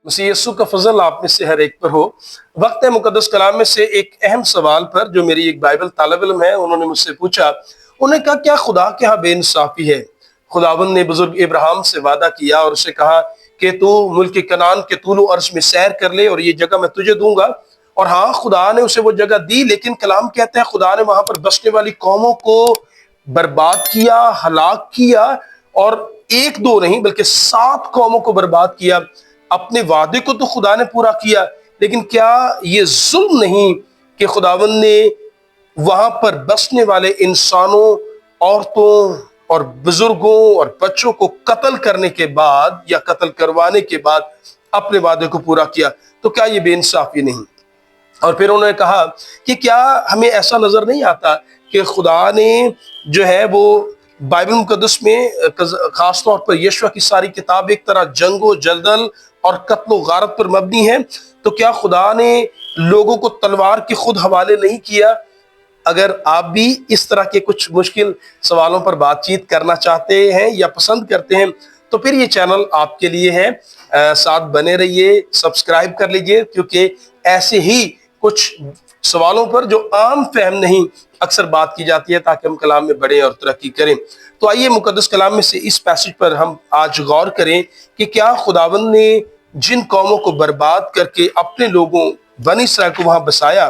मसीह यस्सु का फजल आप में से हर एक पर हो। वक्त है मुकद्दस कलाम में से एक अहम सवाल पर, जो मेरी एक बाइबल तालिब इल्म है, उन्होंने मुझसे पूछा। उन्होंने कहा, क्या खुदा के यहाँ बेइंसाफी है? खुदावंद ने बुजुर्ग इब्राहिम से वादा किया और उसे कहा कि तू मुल्क कनान के तूल अर्ज में सैर कर ले और ये जगह मैं तुझे दूंगा। और हाँ, खुदा ने उसे वो जगह दी, लेकिन कलाम कहता है खुदा ने वहां पर बसने वाली कौमों को बर्बाद किया, हलाक किया, और एक दो नहीं बल्कि 7 कौमों को बर्बाद किया। अपने वादे को तो खुदा ने पूरा किया, लेकिन क्या ये जुल्म नहीं कि खुदावंद ने वहां पर बसने वाले इंसानों, औरतों और बुजुर्गों और बच्चों को कत्ल करने के बाद या कत्ल करवाने के बाद अपने वादे को पूरा किया? तो क्या ये बेइंसाफी नहीं? और फिर उन्होंने कहा कि क्या हमें ऐसा नजर नहीं आता कि खुदा ने जो है वो बाइबल मुकद्दस में खास तौर पर यशवा की सारी किताब एक तरह जंगो जदल और कत्लो गारत पर मबनी है? तो क्या खुदा ने लोगों को तलवार के खुद हवाले नहीं किया? अगर आप भी इस तरह के कुछ मुश्किल सवालों पर बातचीत करना चाहते हैं या पसंद करते हैं, तो फिर ये चैनल आपके लिए है। साथ बने रहिए, सब्सक्राइब कर लीजिए, क्योंकि ऐसे ही कुछ सवालों पर जो आम फहम नहीं अक्सर बात की जाती है, ताकि हम कलाम में बढ़े और तरक्की करें। तो आइए मुकद्दस कलाम में से इस पैसेज पर हम आज गौर करें कि क्या खुदावंद ने जिन कौमों को बर्बाद करके अपने लोगों बनी इसराइल को वहां बसाया,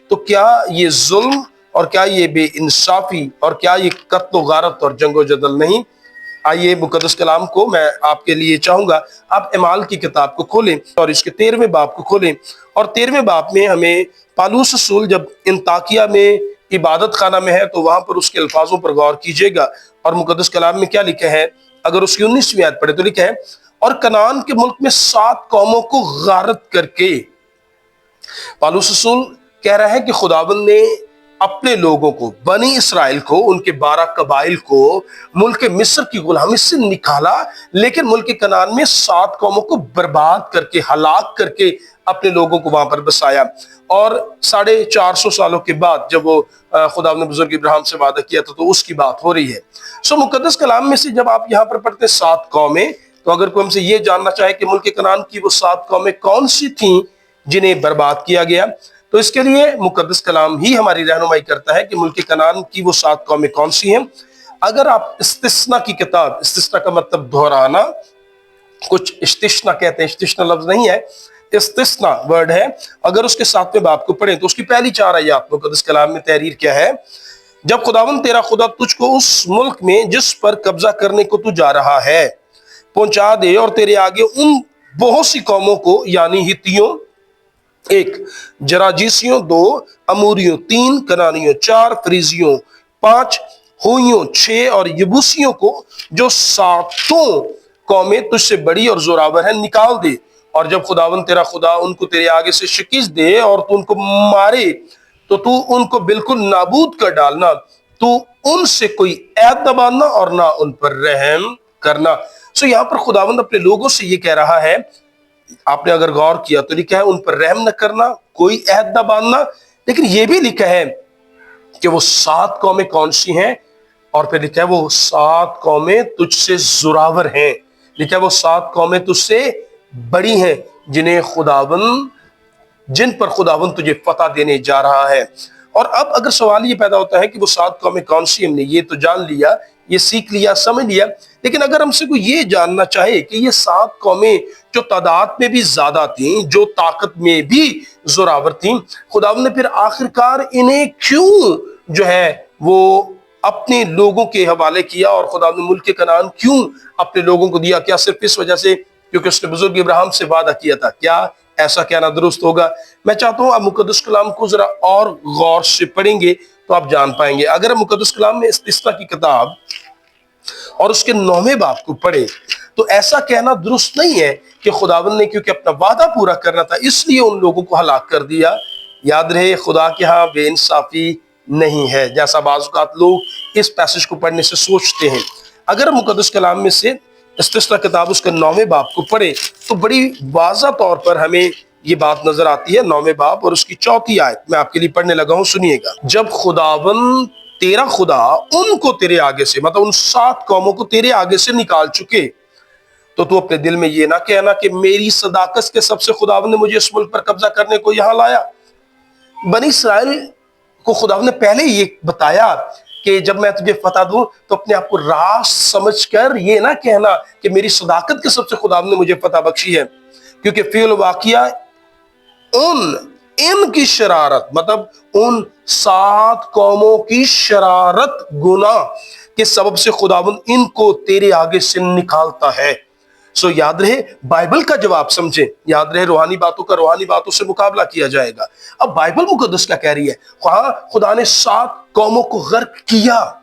तो क्या ये जुल्म और क्या ये बेइंसाफी और क्या ये कत्ल गारत और जंगो जदल नहीं? आइए मुकद्दस कलाम को मैं आपके लिए चाहूंगा, आप एमाल की किताब को खोलें और इसके 13वें बाब को खोलें। और 13वें बाब में हमें पालूस रसूल जब इंताकिया में इबादत खाना में है, तो वहां पर उसके अल्फाजों पर गौर कीजिएगा। और मुकद्दस कलाम में क्या लिखा है? अगर उसकी 19वीं आयत पढ़े तो लिखा है, और कनान के मुल्क में 7 कौमों को गारत करके। पालूस रसूल कह रहा है कि खुदावंद ने अपने लोगों को, बनी इसराइल को, उनके 12 कबाइल को मुल्क मिस्र की गुलामी से निकाला, लेकिन मुल्क कनान में 7 कौमों को बर्बाद करके, हलाक करके अपने लोगों को वहां पर बसाया। और 450 सालों के बाद जब वो खुदा ने बुजुर्ग इब्राहिम से वादा किया था, तो उसकी बात हो रही है। सो मुकद्दस कलाम में से जब आप यहाँ पर पढ़ते 7 कौमें, तो अगर कोई हमसे ये जानना चाहे कि मुल्क कनान की वो 7 कौमें कौन सी थी जिन्हें बर्बाद किया गया, तो इसके लिए मुकद्दस कलाम ही हमारी रहनुमाई करता है कि मुल्क कनान की वो 7 कौमें कौन सी हैं। अगर आप इस्तिस्ना की किताब, इस्तिस्ना का मतलब दोहराना, कुछ इस्तिस्ना कहते हैं, इस्तिस्ना लफ्ज नहीं है, इस्तिस्ना वर्ड है। अगर उसके 7वें बाब को पढ़ें तो उसकी पहली 4 आयत मुकद्दस कलाम में तहरीर क्या है? जब खुदावंद तेरा खुदा तुझको उस मुल्क में जिस पर कब्जा करने को तू जा रहा है पहुंचा दे, और तेरे आगे उन बहुत सी कौमों को, यानी हित्तियों 1, जराजीसियों 2, अमूरियों 3, कनानियों 4, फ्रीजियों 5, हुइयों 6 और यबूसियों को, जो 7 कौमें तुझसे बड़ी और जोरावर है, निकाल दे। और जब खुदावंद तेरा खुदा उनको तेरे आगे से शिकस्त दे और तू उनको मारे, तो तू उनको बिल्कुल नाबूद कर डालना। तू उनसे कोई ऐद न बांधना और ना उन पर रहम करना। सो यहाँ पर खुदावंद अपने लोगों से ये कह रहा है, आपने अगर गौर किया तो लिखा है उन पर रहम न करना, कोई अहद न बांधना, लेकिन यह भी लिखा है कि वो 7 कौमें कौन सी हैं, और फिर लिखा है वो 7 कौमें तुझसे जोरावर हैं। लिखा है वो 7 कौमें तुझसे बड़ी हैं, जिन पर खुदावंद तुझे फतह देने जा रहा है। और अब अगर सवाल ये पैदा होता है कि वो 7 कौमें कौन सी, हमने ये तो जान लिया, ये सीख लिया, समझ लिया, लेकिन अगर हमसे कोई ये जानना चाहे कि ये 7 कौमें जो तादाद में भी ज्यादा थीं, जो ताकत में भी जोरावर थीं, खुदावंद ने फिर आखिरकार इन्हें क्यों जो है वो अपने लोगों के हवाले किया, और खुदावंद ने मुल्क कनान क्यों अपने लोगों को दिया? क्या सिर्फ इस वजह से क्योंकि उसने बुजुर्ग इब्राहिम से वादा किया था? क्या ऐसा कहना दुरुस्त होगा? मैं चाहता हूं आप मुकद्दस कलाम को जरा और गौर से पढ़ेंगे तो आप जान पाएंगे। अगर हम मुकद्दस कलाम में इस्तिस्ना की किताब और उसके 9वें बाब को पढ़े, तो ऐसा कहना दुरुस्त नहीं है कि खुदावंद ने क्योंकि अपना वादा पूरा करना था इसलिए उन लोगों को हलाक कर दिया। याद रहे, खुदा के यहाँ बेइंसाफी नहीं है, जैसा बाज़ औक़ात लोग इस पैसेज को पढ़ने से सोचते हैं। अगर हम मुकद्दस कलाम में से इस्तिस्ना किताब उसके 9वें बाब को पढ़े, तो बड़ी वाज़ा तौर पर हमें ये बात नजर आती है। 9वें बाब और उसकी 4थी आयत मैं आपके लिए पढ़ने लगा हूं, सुनिएगा। जब खुदावंद तेरा खुदा उनको तेरे आगे से, मतलब उन 7 कौमों को तेरे आगे से निकाल चुके, तो तू अपने दिल में ये ना कहना कि मेरी सदाकत के सबसे खुदावंद ने मुझे इस मुल्क पर कब्जा करने को यहाँ लाया। बनी इसराइल को खुदावंद ने पहले ये बताया कि जब मैं तुझे फतह दूं तो अपने आप को रास समझकर ये ना कहना कि मेरी सदाकत के सबसे खुदावंद ने मुझे फतह बख्शी है, क्योंकि फिल वाकिया इनकी शरारत, मतलब उन 7 कौमों की शरारत गुनाह के सबब से खुदावंद इनको तेरे आगे से निकालता है। सो याद रहे, बाइबल का जवाब समझे, याद रहे रूहानी बातों का रूहानी बातों से मुकाबला किया जाएगा। अब बाइबल मुकद्दस क्या कह रही है? हाँ, खुदा ने 7 कौमों को गर्क किया,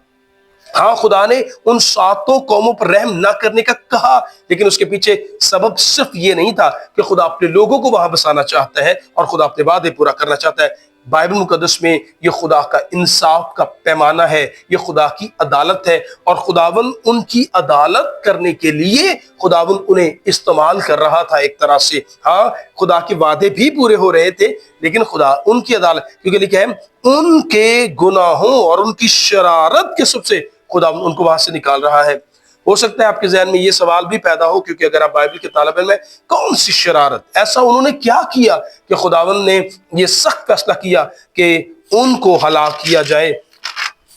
हाँ खुदा ने उन 7 कौमों पर रहम ना करने का कहा, लेकिन उसके पीछे सबब सिर्फ ये नहीं था कि खुदा अपने लोगों को वहां बसाना चाहता है और खुदा अपने वादे पूरा करना चाहता है। बाइबल मुकद्दस में ये खुदा का इंसाफ का पैमाना है, ये खुदा की अदालत है, और खुदावन उनकी अदालत करने के लिए खुदावन उन्हें इस्तेमाल कर रहा था एक तरह से। हाँ, खुदा के वादे भी पूरे हो रहे थे, लेकिन खुदा उनकी अदालत, क्योंकि लिखा है उनके गुनाहों और उनकी शरारत के सबसे खुदा उनको वहां से निकाल रहा है। हो सकता है आपके जहन में ये सवाल भी पैदा हो, क्योंकि अगर आप बाइबल के तालिब इल्म में, कौन सी शरारत, ऐसा उन्होंने क्या किया कि खुदावंद ने ये सख्त फैसला किया कि उनको हलाक किया जाए?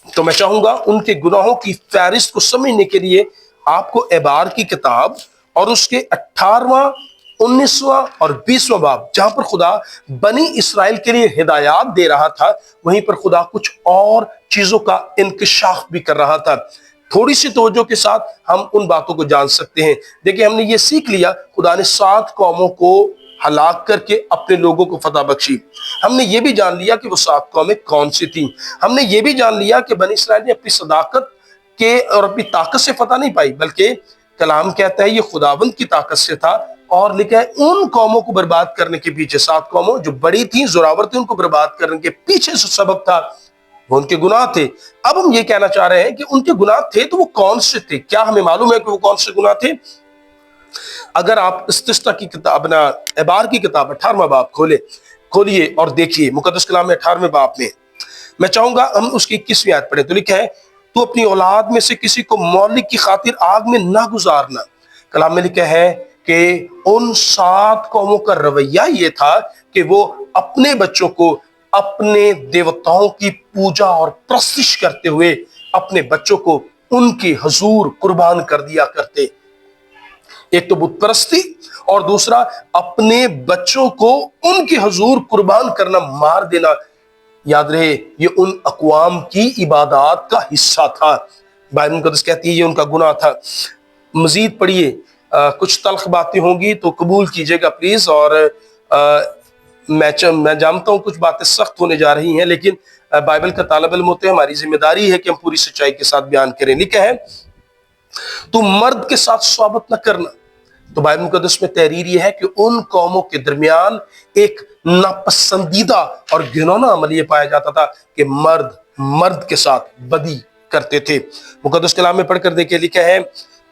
तो मैं चाहूंगा उनके गुनाहों की फहरिस्त को समझने के लिए आपको एबार की किताब और उसके 18वां, 19वां और 20वां बाब, जहां पर खुदा बनी इसराइल के लिए हिदायत दे रहा था, वहीं पर खुदा कुछ और चीजों का इंकशाफ भी कर रहा था। थोड़ी सी तवज्जो के साथ हम उन बातों को जान सकते हैं। देखिए, हमने ये सीख लिया खुदा ने 7 कौमों को हलाक करके अपने लोगों को फतह बख्शी। हमने ये भी जान लिया कि वो 7 कौमें कौन सी थी। हमने ये भी जान लिया कि बनी इसराइल ने अपनी सदाकत के और अपनी ताकत से फतह नहीं पाई, बल्कि कलाम कहता है ये खुदावंद की ताकत से था। और लिखा है उन कौमों को बर्बाद करने के पीछे, 7 कौमों जो बड़ी थी, जोरावर थी, उनको बर्बाद करने के पीछे जो सबब था वो उनके गुनाह थे। अब हम ये कहना चाह रहे हैं कि उनके गुनाह थे तो वो कौन से थे? क्या हमें मालूम है कि वो कौन से गुनाह थे? अगर आप इस्तिस्ना की किताब, ना एबार की किताब 18वां बाब खोलिए और देखिए मुकद्दस कलाम में 18वें बाब में, मैं चाहूंगा हम उसकी 21वीं आयत पढ़े। तो लिखा है तू अपनी औलाद में से किसी को मौलिक की खातिर आग में ना गुजारना। कलाम में लिखा है कि उन 7 कौमों का रवैया ये था कि वो अपने बच्चों को अपने देवताओं की पूजा और प्रस्तिश करते हुए अपने बच्चों को उनके हुजूर कुर्बान कर दिया करते। एक तो बुत परस्ती और दूसरा अपने बच्चों को उनके हुजूर कुर्बान करना, मार देना। याद रहे, ये उन अक़वाम की इबादत का हिस्सा था। बाइबल मुक़द्दस कहती है ये उनका गुनाह था। मजीद पढ़िए, कुछ तल्ख बातें होंगी तो कबूल कीजिएगा प्लीज। और मैं जानता हूं कुछ बातें सख्त होने जा रही हैं, लेकिन बाइबल का तालिब इल्म होते हैं, हमारी जिम्मेदारी है कि हम पूरी सच्चाई के साथ बयान करें। लिखा है तू मर्द के साथ सोबत न करना। तो बाइबल मुकद्दस में तहरीर यह है कि उन कौमों के दरमियान एक नापसंदीदा और घिनौना अमल यह पाया जाता था कि मर्द के साथ बदी करते थे। मुकद्दस कलाम में पढ़कर देखिए, लिखा है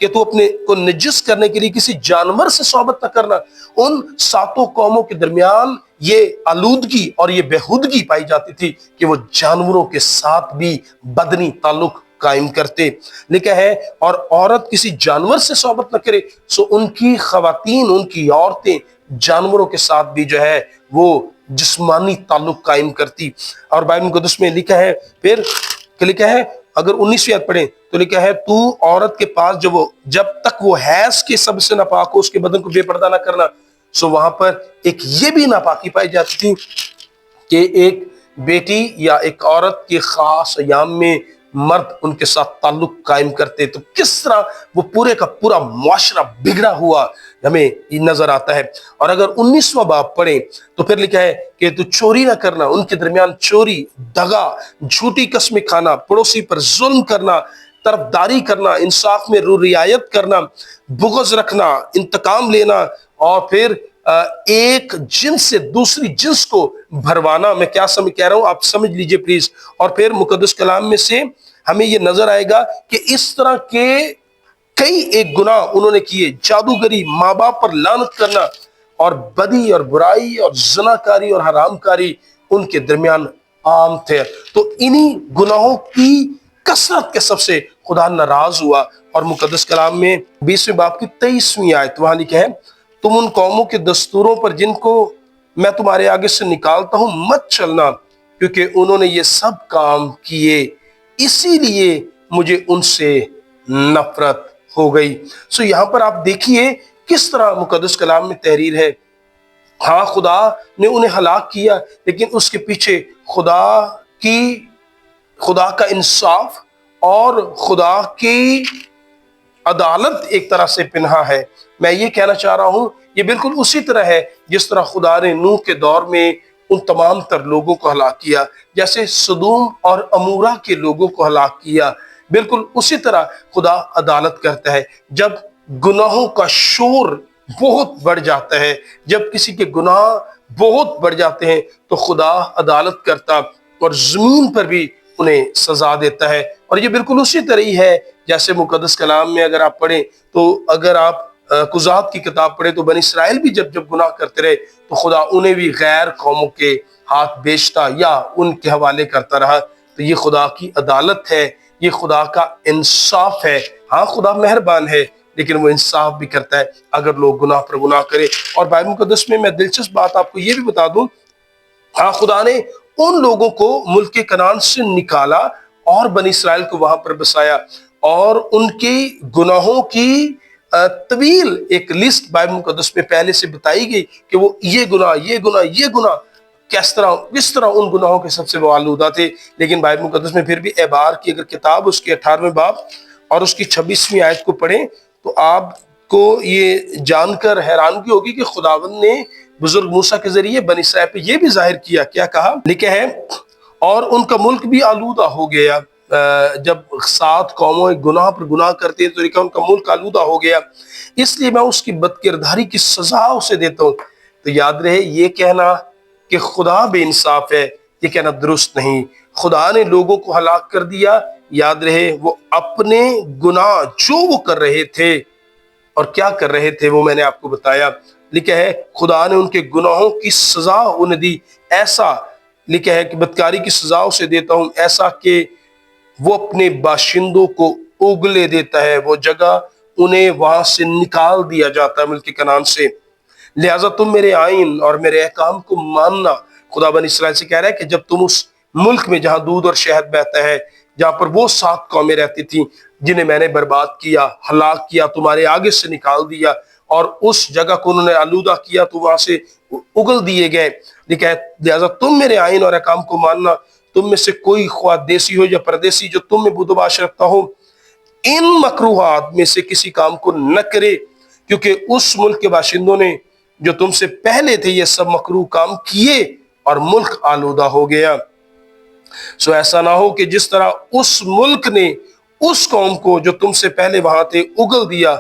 कि तू अपने को निजस करने के लिए किसी जानवर से सोबत न करना। उन 7 कौमों के दरमियान ये आलूदगी और ये बेहुदगी पाई जाती थी कि वो जानवरों के साथ भी बदनी ताल्लुक कायम करते। लिखा है और औरत किसी जानवर से सोबत न करे। सो उनकी खवातीन, उनकी औरतें जानवरों के साथ भी जो है वो जिस्मानी ताल्लुक कायम करती। और बाइबल मुक़द्दस में लिखा है, फिर लिखा है अगर 19वीं आयत पढ़े तो लिखा है तू औरत के पास जब तक वो हैज के सबसे नापाक हो उसके बदन को बेपर्दा ना करना। सो वहां पर एक ये भी नापाकी पाई जाती थी कि एक बेटी या एक औरत के खास अयाम में मर्द उनके साथ ताल्लुक कायम करते। तो किस तरह वो पूरे का पूरा मुआशरा बिगड़ा हुआ हमें नजर आता है। और अगर 19वां बाब पढ़े तो फिर लिखा है कि तू चोरी ना करना। उनके दरमियान चोरी, दगा, झूठी कसमें खाना, पड़ोसी पर जुल्म करना, तरफदारी करना, इंसाफ में रियायत करना, बुग़्ज़ रखना, इंतकाम लेना, और फिर एक जिन्स से दूसरी जिन्स को भरवाना। मैं क्या कह रहा हूं आप समझ लीजिए प्लीज। और फिर मुकद्दस कलाम में से हमें यह नजर आएगा कि इस तरह के कई एक गुनाह उन्होंने किए। जादूगरी, माँ बाप पर लानत करना, और बदी और बुराई और ज़नाकारी और हरामकारी उनके दरमियान आम थे। तो इन्हीं गुनाहों की कसरत के सबसे खुदा नाराज हुआ اور مقدس کلام میں 20ویں باب کی 23ویں آیت وہاں لکھا ہے، تم ان قوموں کے دستوروں پر جن کو میں تمہارے آگے سے نکالتا ہوں مت چلنا، کیونکہ انہوں نے یہ سب کام کیے، اسی لیے مجھے ان سے نفرت ہو گئی۔ یہاں پر آپ دیکھیے کس طرح مقدس کلام میں تحریر ہے۔ ہاں خدا نے انہیں ہلاک کیا، لیکن اس کے پیچھے خدا کا انصاف اور خدا کی عدالت ایک طرح سے پنہا ہے۔ میں یہ کہنا چاہ رہا ہوں یہ بالکل اسی طرح ہے جس طرح خدا نے نوح کے دور میں ان تمام تر لوگوں کو ہلاک کیا، جیسے سدوم اور امورہ کے لوگوں کو ہلاک کیا، بالکل اسی طرح خدا عدالت کرتا ہے۔ جب گناہوں کا شور بہت بڑھ جاتا ہے، جب کسی کے گناہ بہت بڑھ جاتے ہیں تو خدا عدالت کرتا اور زمین پر بھی انہیں سزا دیتا ہے۔ اور یہ بالکل اسی طرح ہی ہے جیسے مقدس کلام میں اگر آپ پڑھیں تو اگر آپ قضات کی کتاب پڑھیں تو بنی اسرائیل بھی جب گناہ کرتے رہے تو خدا انہیں بھی غیر قوموں کے ہاتھ بیچتا یا ان کے حوالے کرتا رہا۔ تو یہ خدا کی عدالت ہے، یہ خدا کا انصاف ہے۔ ہاں خدا مہربان ہے لیکن وہ انصاف بھی کرتا ہے اگر لوگ گناہ پر گناہ کرے۔ اور بائبل مقدس میں دلچسپ بات آپ کو یہ بھی بتا دوں، ہاں خدا نے ان لوگوں کو ملک کنعان سے نکالا اور بنی اسرائیل کو وہاں پر بسایا، اور ان کے گناہوں کی طویل ایک لسٹ بائبل مقدس میں پہلے سے بتائی گئی کہ وہ یہ گناہ کس طرح ان گناہوں کے سب سے وہ آلودہ تھے۔ لیکن بائبل مقدس میں پھر بھی اعبار کی اگر کتاب اس کے 18ویں باب اور اس کی 26ویں آیت کو پڑھیں تو آپ کو یہ جان کر حیرانگی ہوگی کہ خداوند نے بزرگ موسیٰ کے ذریعے بنی اسرائیل پہ یہ بھی ظاہر کیا، کیا کہا؟ لکھا ہے اور ان کا ملک بھی آلودہ ہو گیا۔ جب 7 قوموں گناہ پر گناہ کرتے ہیں تو لکھا ان کا ملک آلودہ ہو گیا، اس لیے میں اس کی بدکرداری کی سزا اسے دیتا ہوں۔ تو یاد رہے یہ کہنا کہ خدا بے انصاف ہے، یہ کہنا درست نہیں۔ خدا نے لوگوں کو ہلاک کر دیا، یاد رہے وہ اپنے گناہ جو وہ کر رہے تھے اور کیا کر رہے تھے وہ میں نے آپ کو بتایا۔ لکھا ہے خدا نے ان کے گناہوں کی سزا انہیں دی، ایسا لکھا ہے کہ بدکاری کی سزا اسے دیتا ہوں، ایسا کہ وہ اپنے باشندوں کو اگلے دیتا ہے، وہ جگہ انہیں وہاں سے نکال دیا جاتا ہے ملک کنعان سے۔ لہٰذا تم میرے آئین اور میرے احکام کو ماننا۔ خدا بنی اسرائیل سے کہہ رہا ہے کہ جب تم اس ملک میں جہاں دودھ اور شہد بہتا ہے، جہاں پر وہ 7 قومیں رہتی تھیں جنہیں میں نے برباد کیا، ہلاک کیا، تمہارے آگے سے نکال دیا، اور اس جگہ کو انہوں نے آلودہ کیا تو وہاں سے اگل دیے گئے، لکھا ہے لہٰذا تم میرے آئین اور احکام کو ماننا، تم میں سے کوئی خواہ دیسی ہو یا پردیسی جو تم میں بت و باش رکھتا ہو ان مکروہات میں سے کسی کام کو نہ کرے، کیونکہ اس ملک کے باشندوں نے جو تم سے پہلے تھے یہ سب مکروہ کام کیے اور ملک آلودہ ہو گیا۔ ایسا نہ ہو کہ جس طرح اس ملک نے اس قوم کو جو تم سے پہلے وہاں تھے اگل دیا،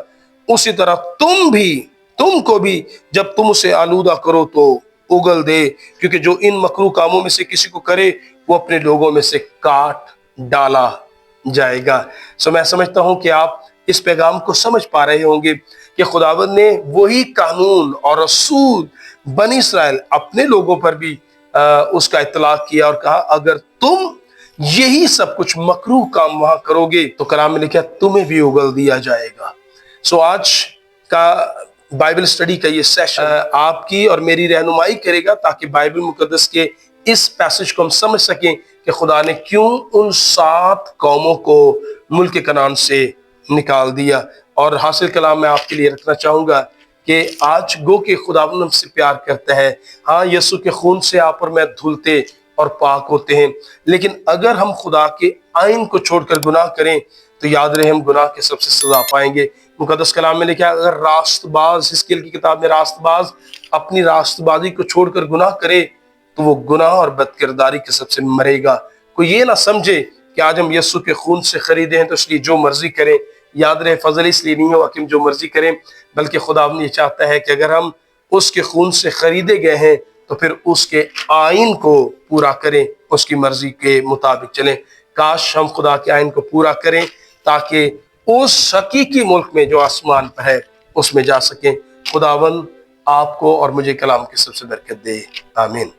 اسی طرح تم کو بھی جب تم اسے آلودہ کرو تو اگل دے، کیونکہ جو ان مکروہ کاموں میں سے کسی کو کرے وہ اپنے لوگوں میں سے کاٹ ڈالا جائے گا۔ میں سمجھتا ہوں کہ آپ اس پیغام کو سمجھ پا رہے ہوں گے کہ خداوند نے وہی قانون اور اصول بنی اسرائیل اپنے لوگوں پر بھی اس کا اطلاق کیا اور کہا اگر تم یہی سب کچھ مکروہ کام وہاں کرو گے تو کلام میں لکھا تمہیں بھی اگل دیا جائے گا۔ آج کا بائبل سٹڈی کا یہ سیشن آپ کی اور میری رہنمائی کرے گا تاکہ بائبل مقدس کے اس پیسج کو ہم سمجھ سکیں کہ خدا نے کیوں ان 7 قوموں کو ملک کنعان سے نکال دیا۔ اور حاصل کلام میں آپ کے لیے رکھنا چاہوں گا کہ آج گو کہ خداوند ہم سے پیار کرتا ہے، ہاں یسوع کے خون سے آپ اور میں دھلتے اور پاک ہوتے ہیں، لیکن اگر ہم خدا کے آئین کو چھوڑ کر گناہ کریں تو یاد رہے ہم گناہ کے سب سے سزا پائیں گے۔ مقدس کلام میں لکھا ہے اگر راست باز، حزقیل کی کتاب میں راست باز اپنی راست بازی کو چھوڑ کر گناہ کرے تو وہ گناہ اور بدکرداری کے سب سے مرے گا۔ کوئی یہ نہ سمجھے کہ آج ہم یسوع کے خون سے خریدے ہیں تو اس لیے جو مرضی کریں، یاد رہے فضل اس لیے نہیں ہوا کہ ہم جو مرضی کریں، بلکہ خداوند یہ چاہتا ہے کہ اگر ہم اس کے خون سے خریدے گئے ہیں تو پھر اس کے آئین کو پورا کریں، اس کی مرضی کے مطابق چلیں۔ کاش ہم خدا کے آئین کو پورا کریں تاکہ اس حقیقی ملک میں جو آسمان پر ہے اس میں جا سکیں۔ خداوند آپ کو اور مجھے کلام کی سب سے برکت دے، آمین۔